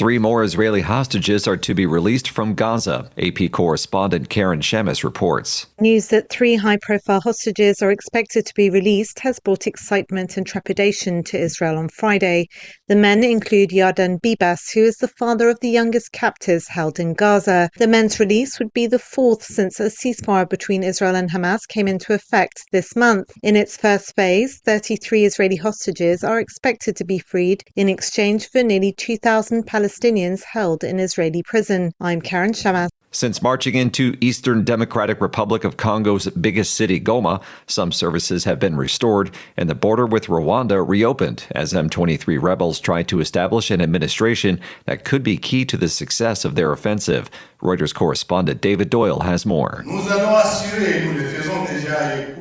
3 more Israeli hostages are to be released from Gaza, AP correspondent Karen Shemes reports. News that 3 high-profile hostages are expected to be released has brought excitement and trepidation to Israel on Friday. The men include Yardan Bibas, who is the father of the youngest captives held in Gaza. The men's release would be the 4th since a ceasefire between Israel and Hamas came into effect this month. In its first phase, 33 Israeli hostages are expected to be freed in exchange for nearly 2,000 Palestinians held in Israeli prison. I'm Karen Shemes. Since marching into Eastern Democratic Republic of Congo's biggest city, Goma, some services have been restored and the border with Rwanda reopened as M23 rebels try to establish an administration that could be key to the success of their offensive. Reuters correspondent David Doyle has more.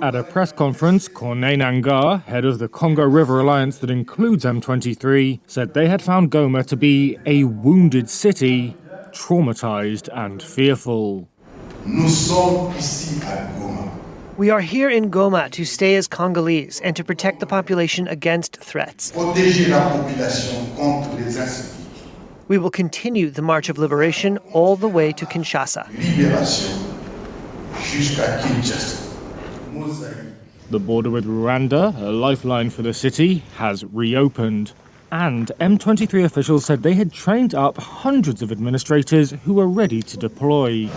At a press conference, Corneille Nangaa, head of the Congo River Alliance that includes M23, said they had found Goma to be a wounded city, traumatized and fearful. We are here in Goma to stay as Congolese and to protect the population against threats. We will continue the march of liberation all the way to Kinshasa. The border with Rwanda, a lifeline for the city, has reopened. And M23 officials said they had trained up hundreds of administrators who were ready to deploy.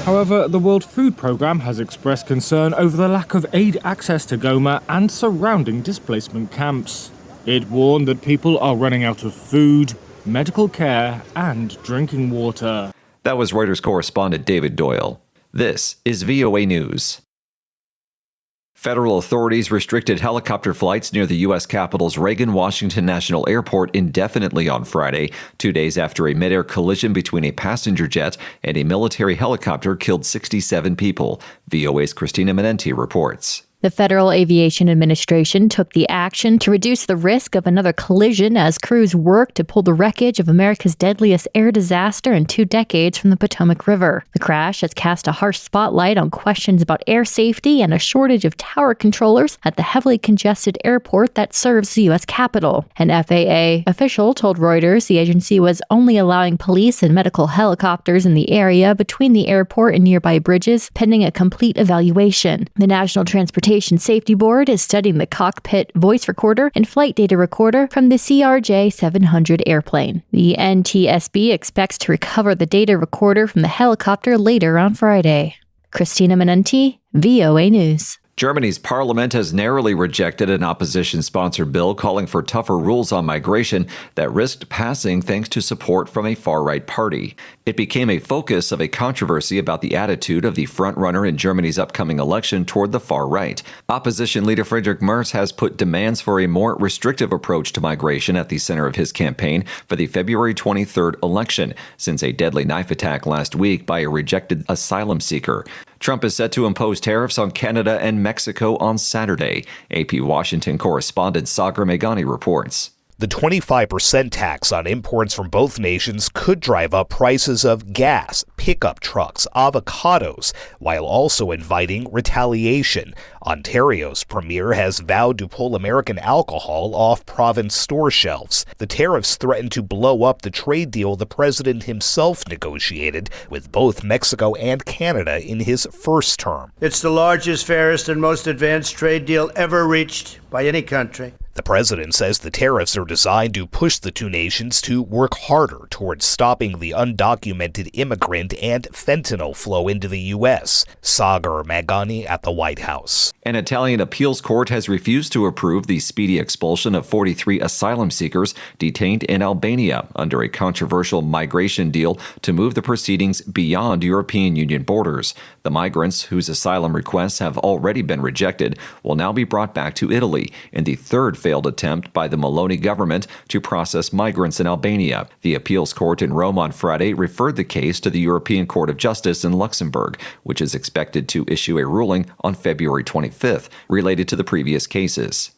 However, the World Food Programme has expressed concern over the lack of aid access to Goma and surrounding displacement camps. It warned that people are running out of food, medical care, and drinking water. That was Reuters correspondent David Doyle. This is VOA News. Federal authorities restricted helicopter flights near the U.S. Capitol's Reagan-Washington National Airport indefinitely on Friday, 2 days after a mid-air collision between a passenger jet and a military helicopter killed 67 people. VOA's Christina Menenti reports. The Federal Aviation Administration took the action to reduce the risk of another collision as crews work to pull the wreckage of America's deadliest air disaster in 2 decades from the Potomac River. The crash has cast a harsh spotlight on questions about air safety and a shortage of tower controllers at the heavily congested airport that serves the U.S. Capitol. An FAA official told Reuters the agency was only allowing police and medical helicopters in the area between the airport and nearby bridges, pending a complete evaluation. The National Transportation Safety Board is studying the cockpit voice recorder and flight data recorder from the CRJ-700 airplane. The NTSB expects to recover the data recorder from the helicopter later on Friday. Christina Menenti, VOA News. Germany's parliament has narrowly rejected an opposition-sponsored bill calling for tougher rules on migration that risked passing thanks to support from a far-right party. It became a focus of a controversy about the attitude of the frontrunner in Germany's upcoming election toward the far right. Opposition leader Friedrich Merz has put demands for a more restrictive approach to migration at the center of his campaign for the February 23rd election, since a deadly knife attack last week by a rejected asylum seeker. Trump is set to impose tariffs on Canada and Mexico on Saturday. AP Washington correspondent Sagar Meghani reports. The 25% tax on imports from both nations could drive up prices of gas, pickup trucks, avocados, while also inviting retaliation. Ontario's premier has vowed to pull American alcohol off province store shelves. The tariffs threaten to blow up the trade deal the president himself negotiated with both Mexico and Canada in his first term. It's the largest, fairest, and most advanced trade deal ever reached by any country. The president says the tariffs are designed to push the two nations to work harder towards stopping the undocumented immigrant and fentanyl flow into the U.S. Sagar Meghani at the White House. An Italian appeals court has refused to approve the speedy expulsion of 43 asylum seekers detained in Albania under a controversial migration deal to move the proceedings beyond European Union borders. The migrants, whose asylum requests have already been rejected, will now be brought back to Italy in the third failed attempt by the Meloni government to process migrants in Albania. The appeals court in Rome on Friday referred the case to the European Court of Justice in Luxembourg, which is expected to issue a ruling on February 25th related to the previous cases.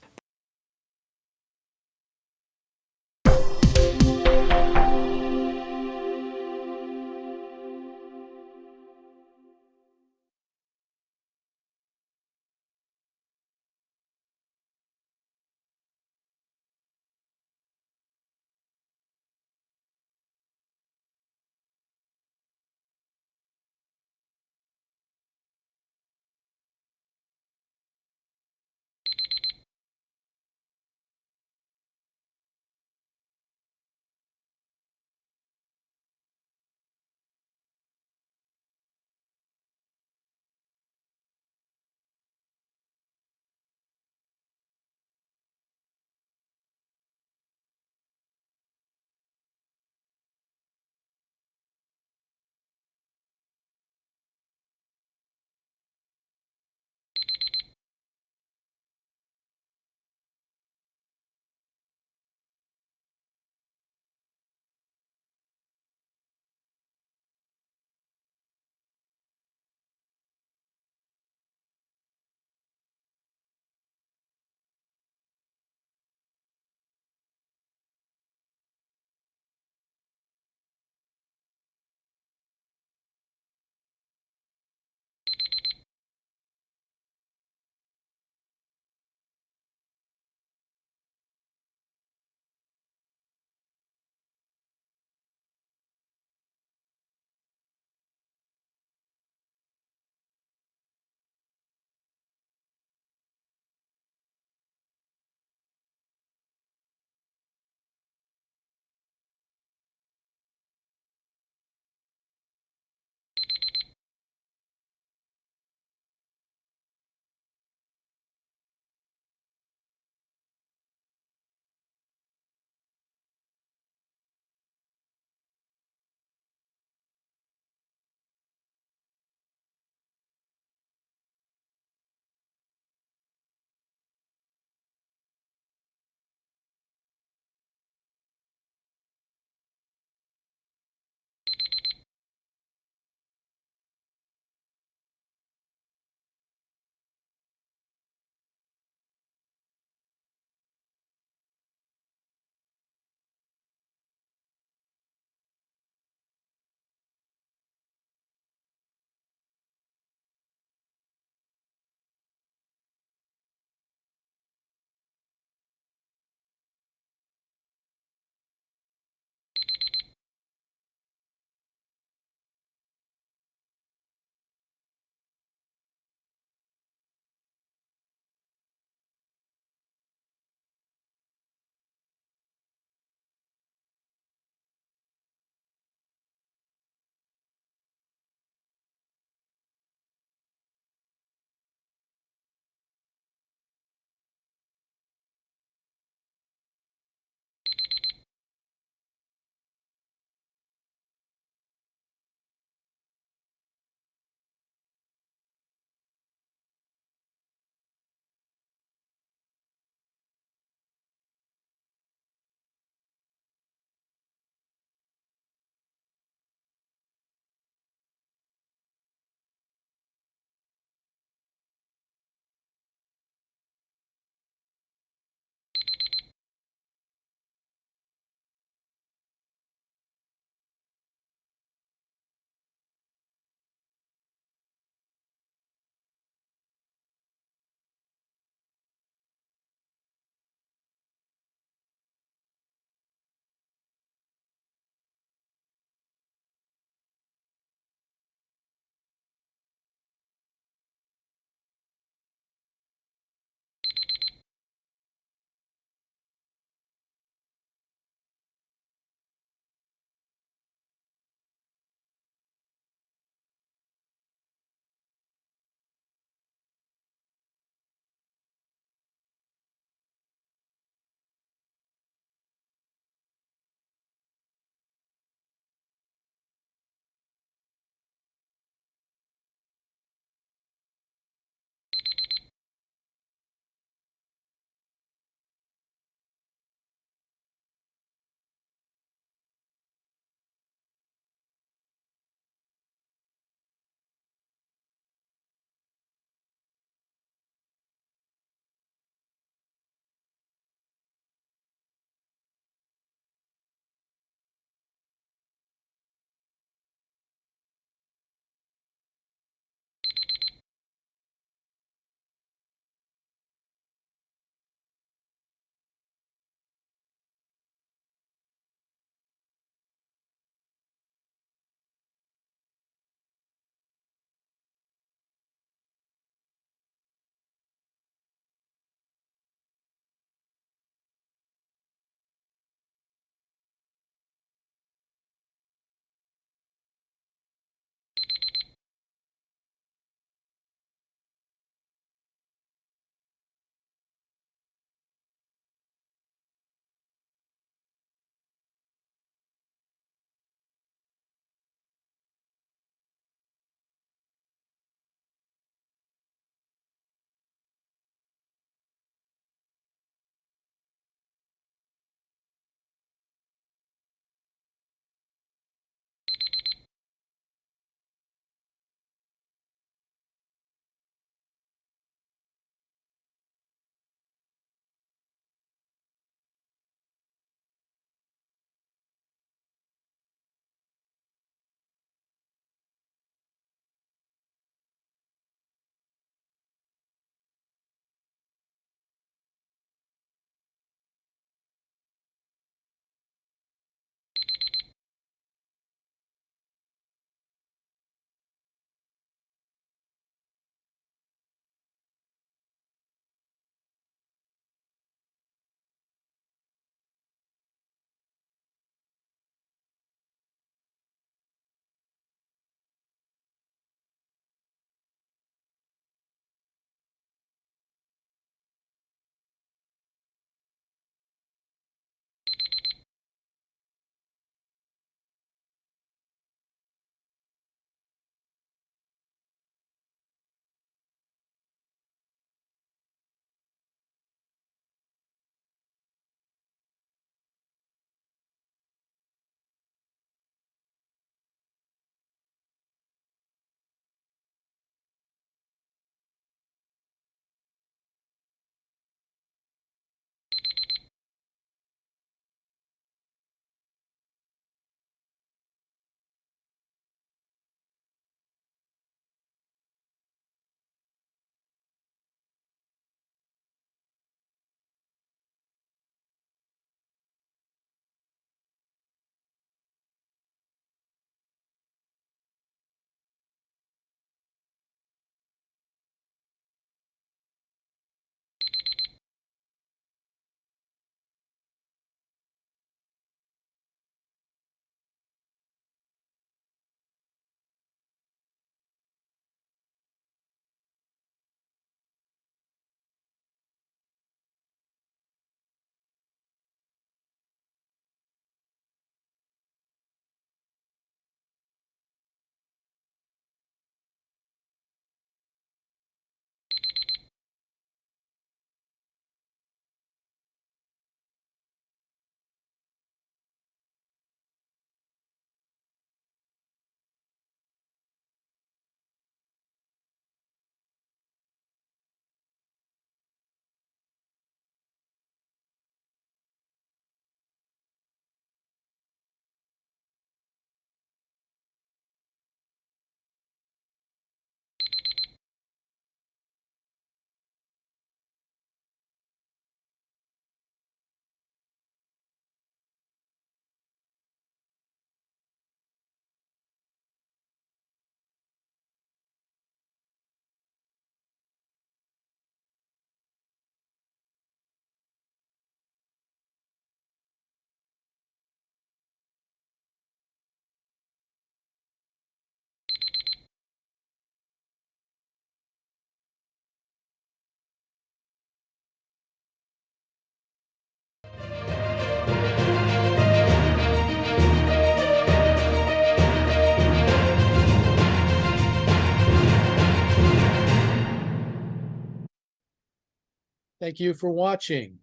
Thank you for watching.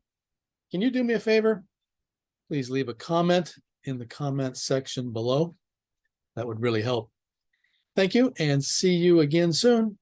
Can you do me a favor? Please leave a comment in the comment section below. That would really help. Thank you, and see you again soon.